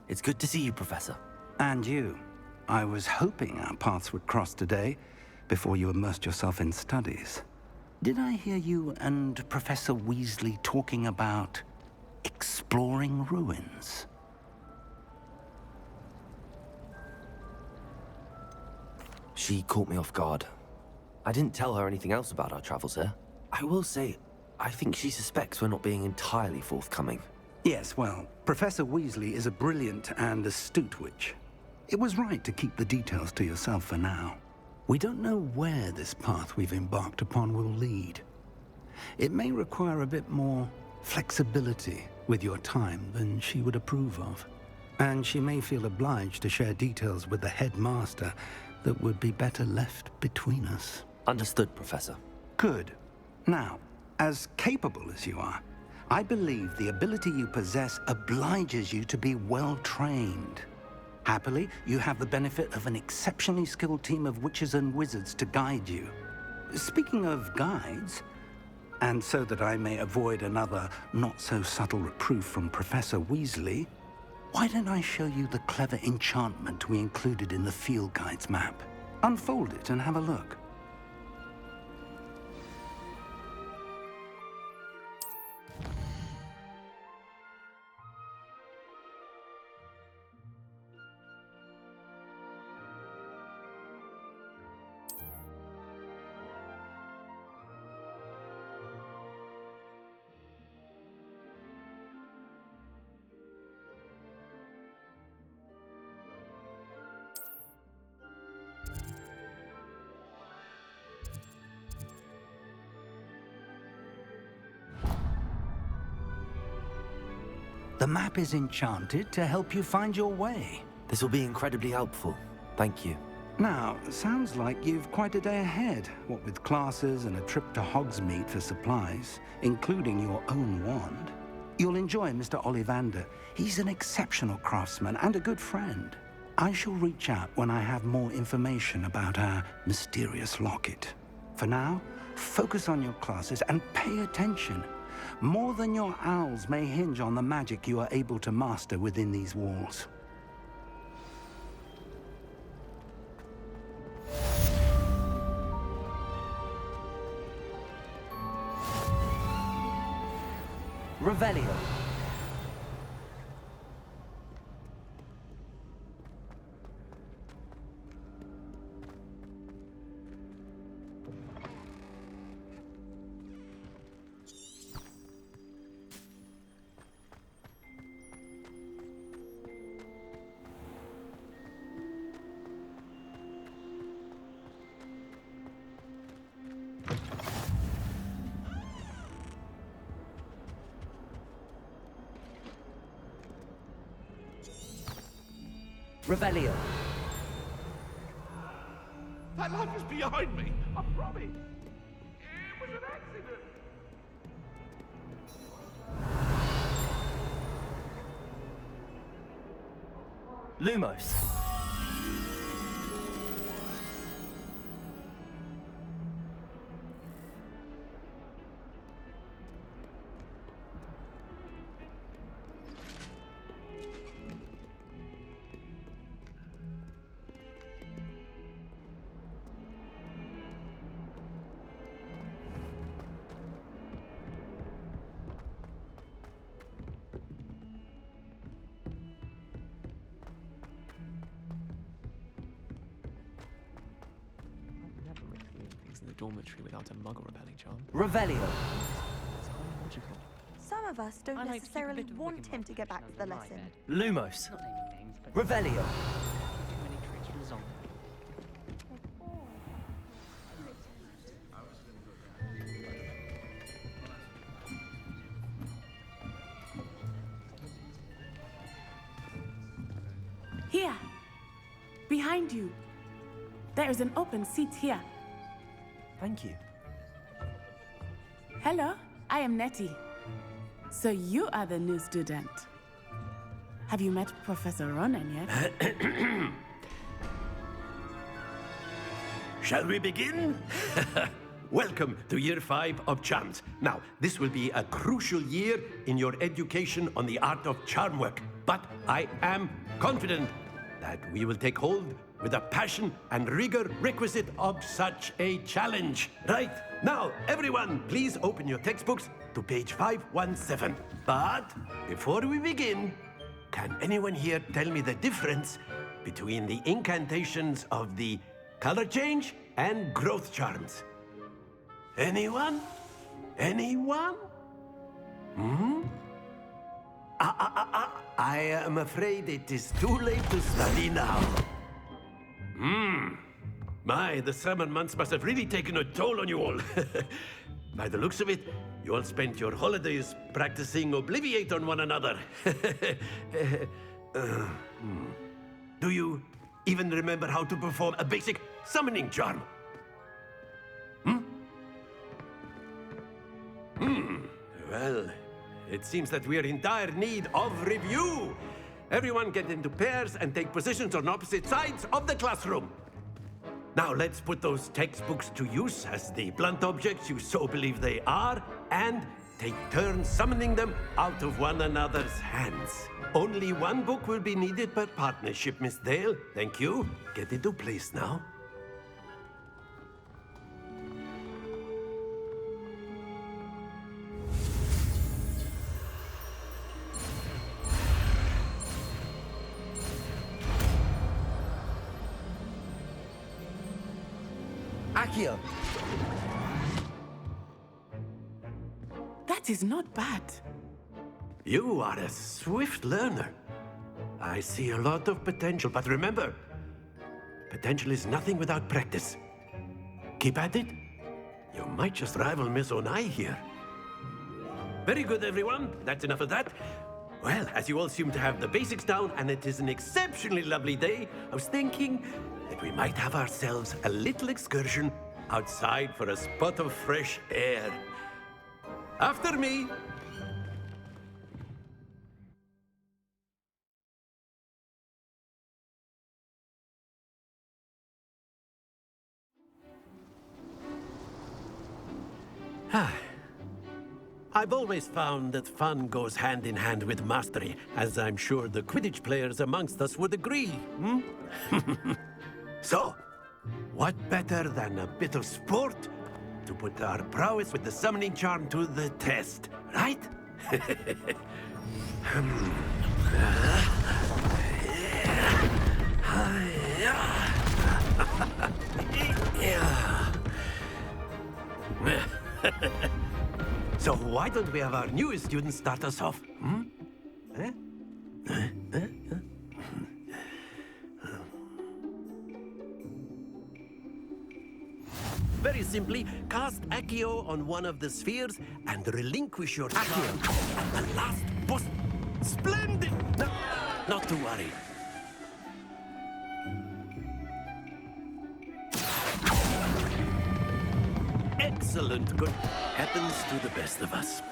It's good to see you, Professor. And you. I was hoping our paths would cross today, before you immersed yourself in studies. Did I hear you and Professor Weasley talking about exploring ruins? She caught me off guard. I didn't tell her anything else about our travels here. I will say, I think she suspects we're not being entirely forthcoming. Yes, well, Professor Weasley is a brilliant and astute witch. It was right to keep the details to yourself for now. We don't know where this path we've embarked upon will lead. It may require a bit more flexibility with your time than she would approve of. And she may feel obliged to share details with the headmaster that would be better left between us. Understood, Professor. Good. Now, as capable as you are, I believe the ability you possess obliges you to be well-trained. Happily, you have the benefit of an exceptionally skilled team of witches and wizards to guide you. Speaking of guides, and so that I may avoid another not-so-subtle reproof from Professor Weasley, why don't I show you the clever enchantment we included in the field guide's map? Unfold it and have a look. The map is enchanted to help you find your way. This will be incredibly helpful. Thank you. Now, sounds like you've quite a day ahead, what with classes and a trip to Hogsmeade for supplies, including your own wand. You'll enjoy Mr. Ollivander. He's an exceptional craftsman and a good friend. I shall reach out when I have more information about our mysterious locket. For now, focus on your classes and pay attention. More than your owls may hinge on the magic you are able to master within these walls. Revelio. Revelio. That light was behind me, I promise. It was an accident. Lumos. Dormitory without a muggle repelling charm. Revelio. That's quite logical. Some of us don't necessarily want him to get back to the lesson. Lumos. Not naming names, but Revelio. too many traditions on. Here. Behind you. There is an open seat here. Thank you. Hello, I am Nettie. So you are the new student. Have you met Professor Ronan yet? Shall we begin? welcome to year 5 of charms. Now, this will be a crucial year in your education on the art of charm work. But I am confident that we will take hold with the passion and rigor requisite of such a challenge. Right, now, everyone, please open your textbooks to page 517. But before we begin, can anyone here tell me the difference between the incantations of the color change and growth charms? Anyone? Anyone? I am afraid it is too late to study now. My, the summer months must have really taken a toll on you all. By the looks of it, you all spent your holidays practicing Obliviate on one another. Do you even remember how to perform a basic summoning charm? Well, it seems that we are in dire need of review. Everyone get into pairs and take positions on opposite sides of the classroom. Now let's put those textbooks to use as the blunt objects you so believe they are, and take turns summoning them out of one another's hands. Only one book will be needed per partnership, Miss Dale. Thank you. Get into place now. Accio! That is not bad. You are a swift learner. I see a lot of potential, but remember, potential is nothing without practice. Keep at it. You might just rival Miss Onai here. Very good, everyone. That's enough of that. Well, as you all seem to have the basics down, and it is an exceptionally lovely day, I was thinking that we might have ourselves a little excursion outside for a spot of fresh air. After me. I've always found that fun goes hand in hand with mastery, as I'm sure the Quidditch players amongst us would agree. So, what better than a bit of sport to put our prowess with the summoning charm to the test, right? So why don't we have our newest student start us off? Very simply, cast Accio on one of the spheres and relinquish your charm at the last boss. Splendid! No, not to worry. Excellent. Good. Happens to the best of us.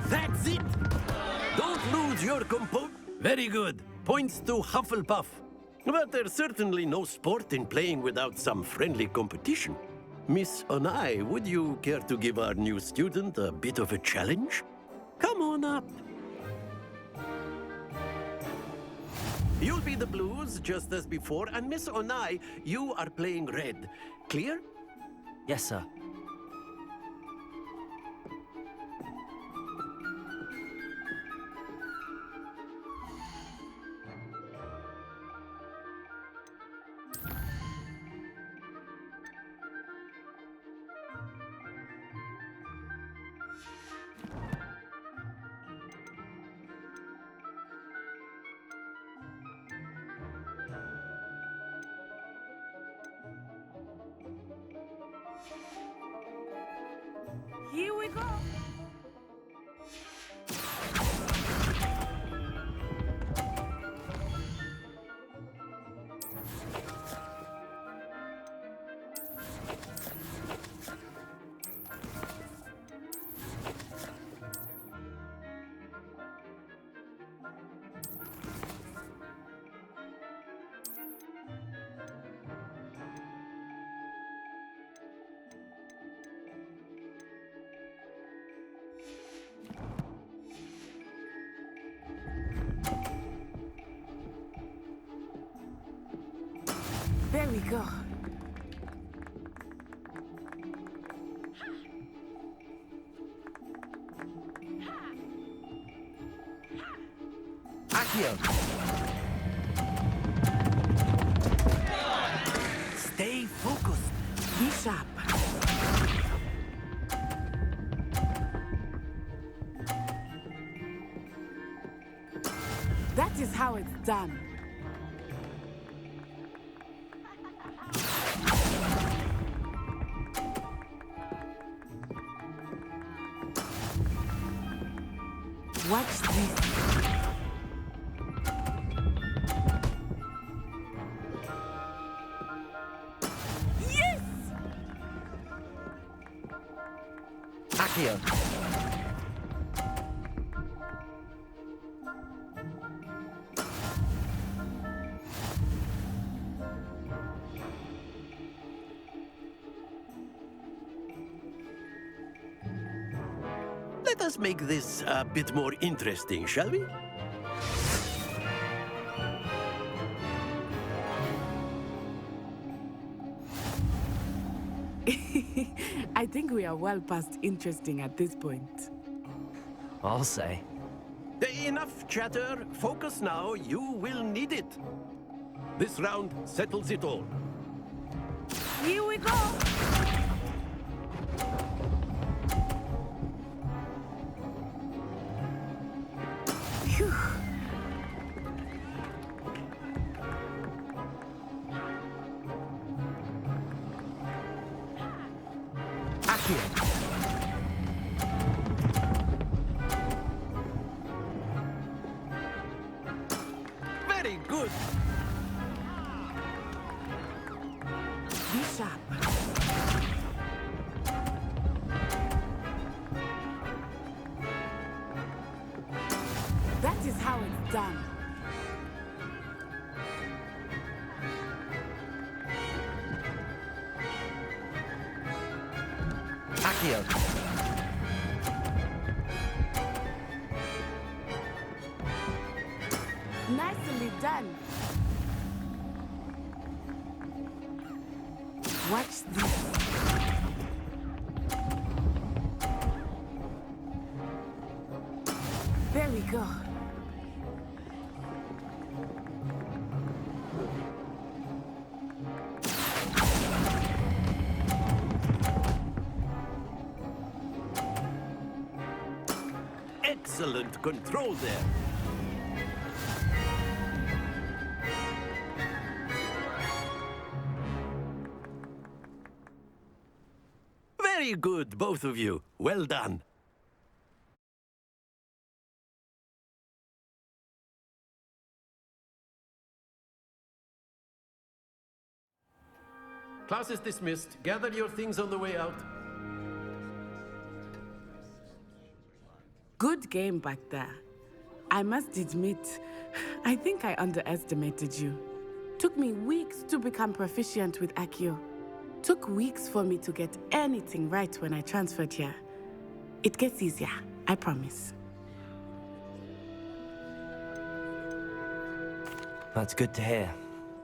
That's it! Don't lose your composure. Very good. Points to Hufflepuff. But there's certainly no sport in playing without some friendly competition. Miss Onai, would you care to give our new student a bit of a challenge? Come on up. You'll be the blues, just as before, and Miss Onai, you are playing red. Clear? Yes, sir. Here we go. There we go. Accio! Stay focused. Be sharp. That is how it's done. Watch this. Yes! Accio! Let us make this a bit more interesting, shall we? I think we are well past interesting at this point. I'll say. Enough chatter. Focus now. You will need it. This round settles it all. Here we go! Phew. Accio! Very good. Be sharp. That is how it's done. Accio! Nicely done. Watch this. There we go. Excellent control there. Very good, both of you. Well done. Class is dismissed. Gather your things on the way out. Good game back there. I must admit, I think I underestimated you. Took me weeks to become proficient with Accio. Took weeks for me to get anything right when I transferred here. It gets easier, I promise. That's good to hear.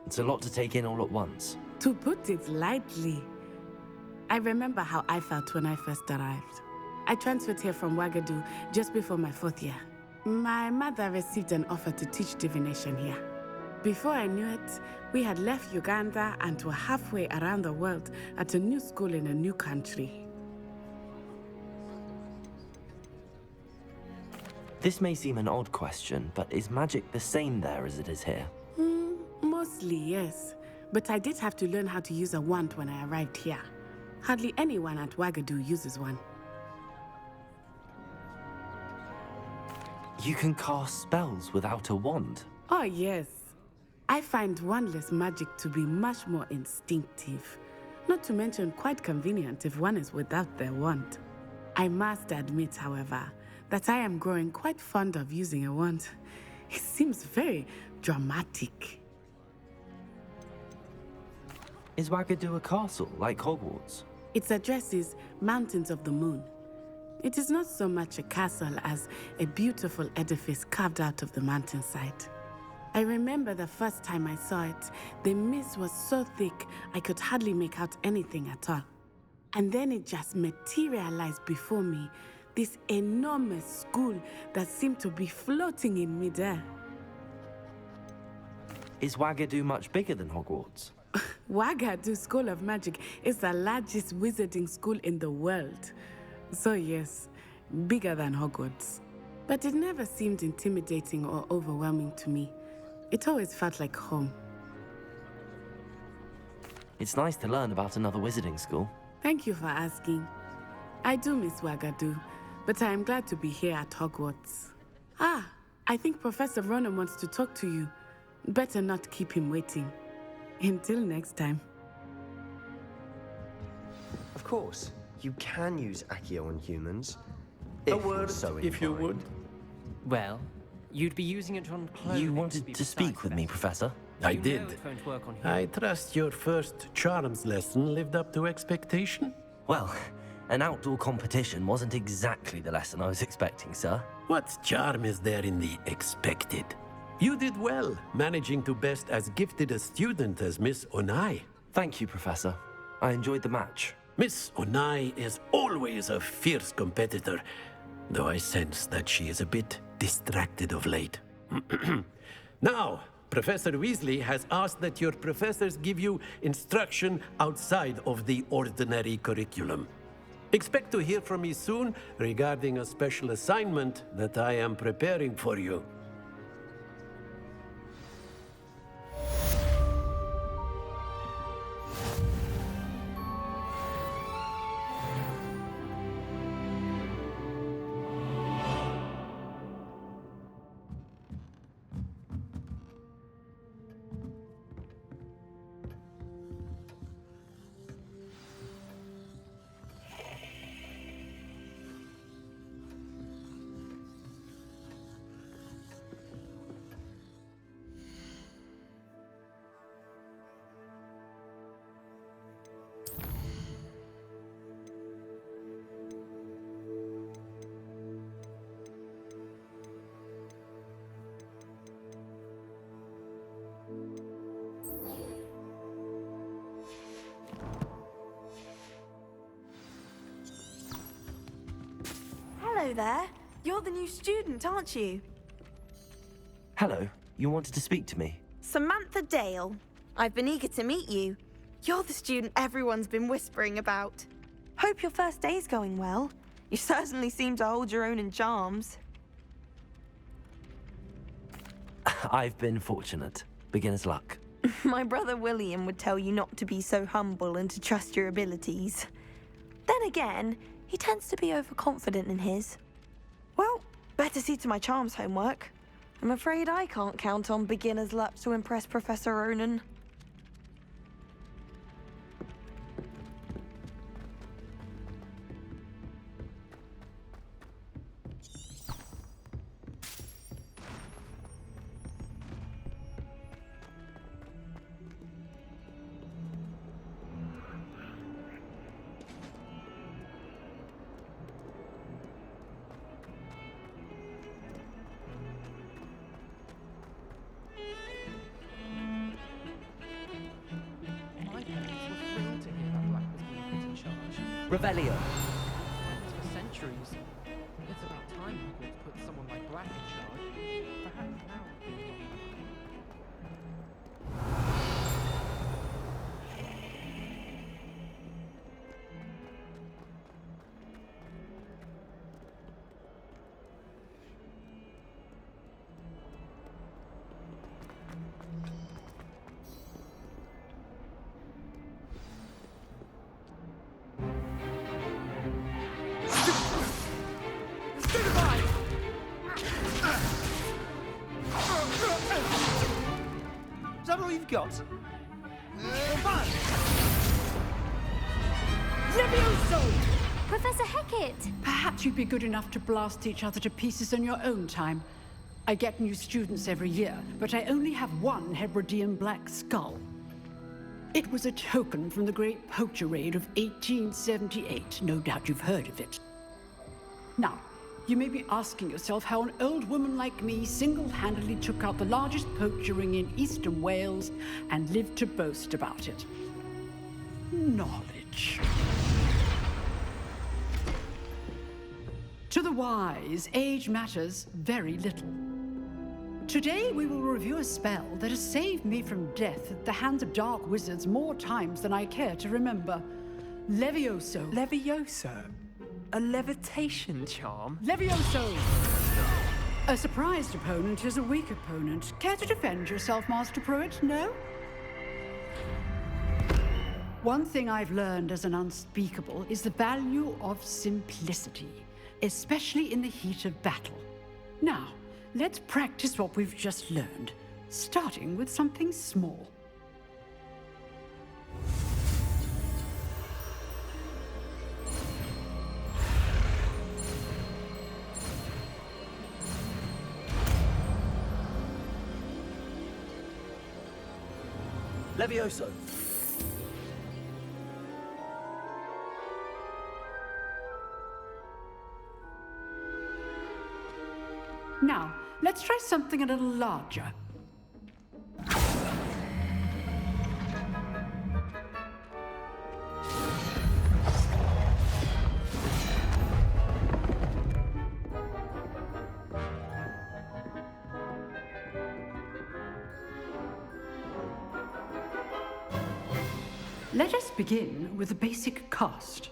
It's a lot to take in all at once. To put it lightly, I remember how I felt when I first arrived. I transferred here from Ouagadougou just before my 4th year. My mother received an offer to teach divination here. Before I knew it, we had left Uganda and were halfway around the world at a new school in a new country. This may seem an odd question, but is magic the same there as it is here? Mostly, yes. But I did have to learn how to use a wand when I arrived here. Hardly anyone at Ouagadougou uses one. You can cast spells without a wand. Oh, yes. I find wandless magic to be much more instinctive. Not to mention quite convenient if one is without their wand. I must admit, however, that I am growing quite fond of using a wand. It seems very dramatic. Is Ouagadougou a castle, like Hogwarts? Its address is Mountains of the Moon. It is not so much a castle as a beautiful edifice carved out of the mountainside. I remember the first time I saw it, the mist was so thick I could hardly make out anything at all. And then it just materialized before me, this enormous school that seemed to be floating in midair. Is Wagadu much bigger than Hogwarts? Wagadu School of Magic is the largest wizarding school in the world. So yes, bigger than Hogwarts. But it never seemed intimidating or overwhelming to me. It always felt like home. It's nice to learn about another wizarding school. Thank you for asking. I do miss Wagadu, but I am glad to be here at Hogwarts. Ah, I think Professor Ronan wants to talk to you. Better not keep him waiting. Until next time. Of course, you can use Accio on humans. A word, if you would. Well, you'd be using it on clones. You wanted to speak with me, Professor? I You know did. it won't work on I humans. trust your first charms lesson lived up to expectation? Well, an outdoor competition wasn't exactly the lesson I was expecting, sir. What charm is there in the expected? You did well, managing to best as gifted a student as Miss Onai. Thank you, Professor. I enjoyed the match. Miss Onai is always a fierce competitor, though I sense that she is a bit distracted of late. Now, Professor Weasley has asked that your professors give you instruction outside of the ordinary curriculum. Expect to hear from me soon regarding a special assignment that I am preparing for you. Hello there. You're the new student, aren't you? Hello, you wanted to speak to me? Samantha Dale. I've been eager to meet you. You're the student everyone's been whispering about. Hope your first day's going well. You certainly seem to hold your own in charms. I've been fortunate. Beginner's luck. My brother William would tell you not to be so humble and to trust your abilities. Then again, he tends to be overconfident in his. Well, better see to my charms homework. I'm afraid I can't count on beginner's luck to impress Professor Ronan. My parents were thrilled to hear that Black was being put in charge. Revelio. For centuries. It's about time Hogwarts put someone like Black in charge. Perhaps now would be a long enough. Is that all you've got? Professor Hecat! Perhaps you'd be good enough to blast each other to pieces in your own time. I get new students every year, but I only have one Hebridean black skull. It was a token from the Great Poacher Raid of 1878. No doubt you've heard of it. Now, You may be asking yourself how an old woman like me single-handedly took out the largest poacher ring in eastern Wales and lived to boast about it. Knowledge. To the wise, age matters very little. Today we will review a spell that has saved me from death at the hands of dark wizards more times than I care to remember. Levioso. Levioso? A levitation charm? Levioso! A surprised opponent is a weak opponent. Care to defend yourself, Master Pruitt? No? One thing I've learned as an unspeakable is the value of simplicity, especially in the heat of battle. Now, let's practice what we've just learned, starting with something small. Levioso! Now, let's try something a little larger. Let us begin with the basic cast.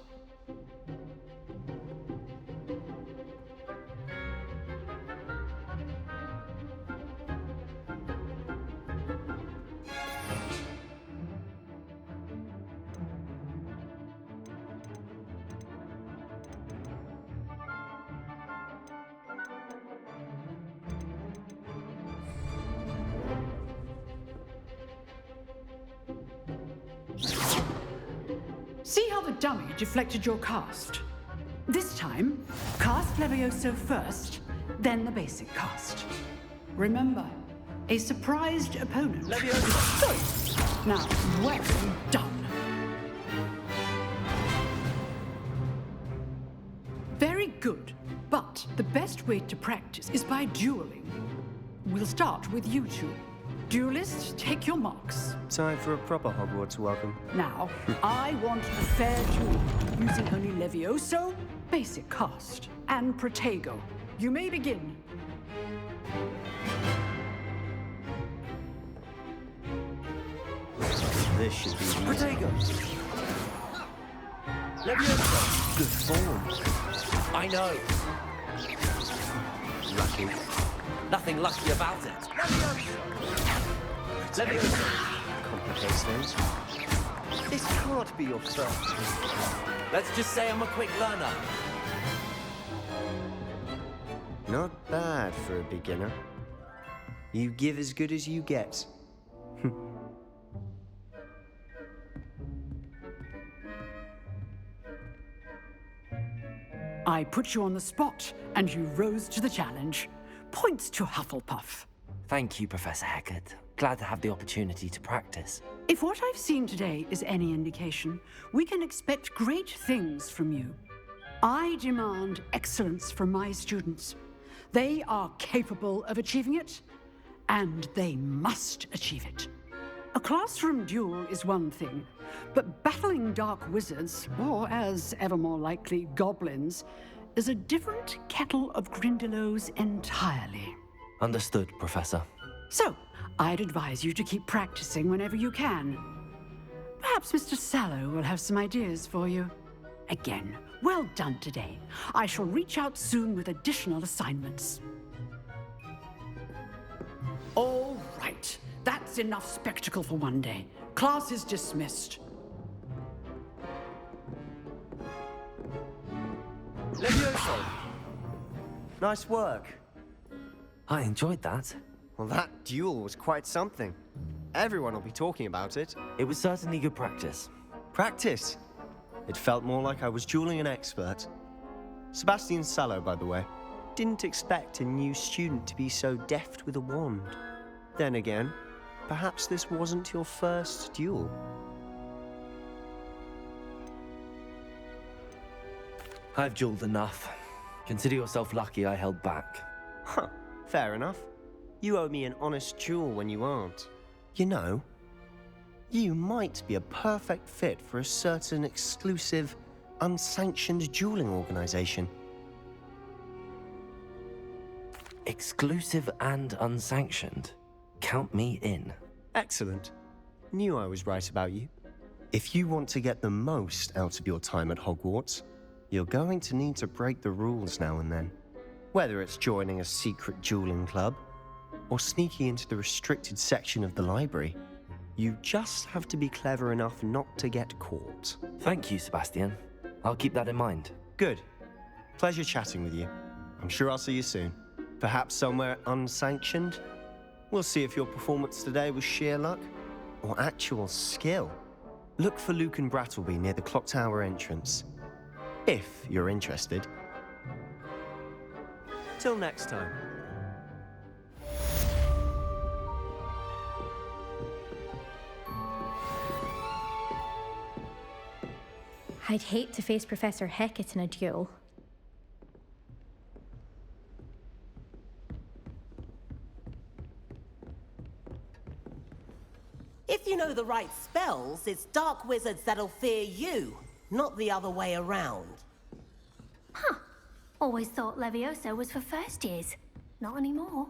See how the dummy deflected your cast? This time, cast Levioso first, then the basic cast. Remember, a surprised opponent. Levioso! Now, well done. Very good, but the best way to practice is by dueling. We'll start with you two. Duelists, take your marks. Time for a proper Hogwarts welcome. Now, I want a fair duel, using only Levioso, basic cast, and Protego. You may begin. This should be easy. Protego! Levioso! Good form. I know. Lucky. Nothing lucky about it. Levioso! Complicates things. This can't be your first. Let's just say I'm a quick learner. Not bad for a beginner. You give as good as you get. I put you on the spot, and you rose to the challenge. Points to Hufflepuff. Thank you, Professor Hecat. Glad to have the opportunity to practice. If what I've seen today is any indication, we can expect great things from you. I demand excellence from my students. They are capable of achieving it, and they must achieve it. A classroom duel is one thing, but battling dark wizards, or as ever more likely, goblins, is a different kettle of Grindylows entirely. Understood, Professor. So, I'd advise you to keep practicing whenever you can. Perhaps Mr. Sallow will have some ideas for you. Again, well done today. I shall reach out soon with additional assignments. All right. That's enough spectacle for one day. Class is dismissed. Levioso! Nice work. I enjoyed that. Well, that duel was quite something. Everyone will be talking about it. It was certainly good practice. Practice? It felt more like I was dueling an expert. Sebastian Sallow, by the way. Didn't expect a new student to be so deft with a wand. Then again, perhaps this wasn't your first duel. I've dueled enough. Consider yourself lucky I held back. Huh, fair enough. You owe me an honest duel when you aren't. You know, you might be a perfect fit for a certain exclusive, unsanctioned dueling organization. Exclusive and unsanctioned. Count me in. Excellent. Knew I was right about you. If you want to get the most out of your time at Hogwarts, you're going to need to break the rules now and then. Whether it's joining a secret dueling club, or sneaking into the restricted section of the library, you just have to be clever enough not to get caught. Thank you, Sebastian. I'll keep that in mind. Good. Pleasure chatting with you. I'm sure I'll see you soon. Perhaps somewhere unsanctioned? We'll see if your performance today was sheer luck or actual skill. Look for Luke and Brattleby near the clock tower entrance, if you're interested. Till next time. I'd hate to face Professor Hecat in a duel. If you know the right spells, it's dark wizards that'll fear you, not the other way around. Huh. Always thought Leviosa was for first years. Not anymore.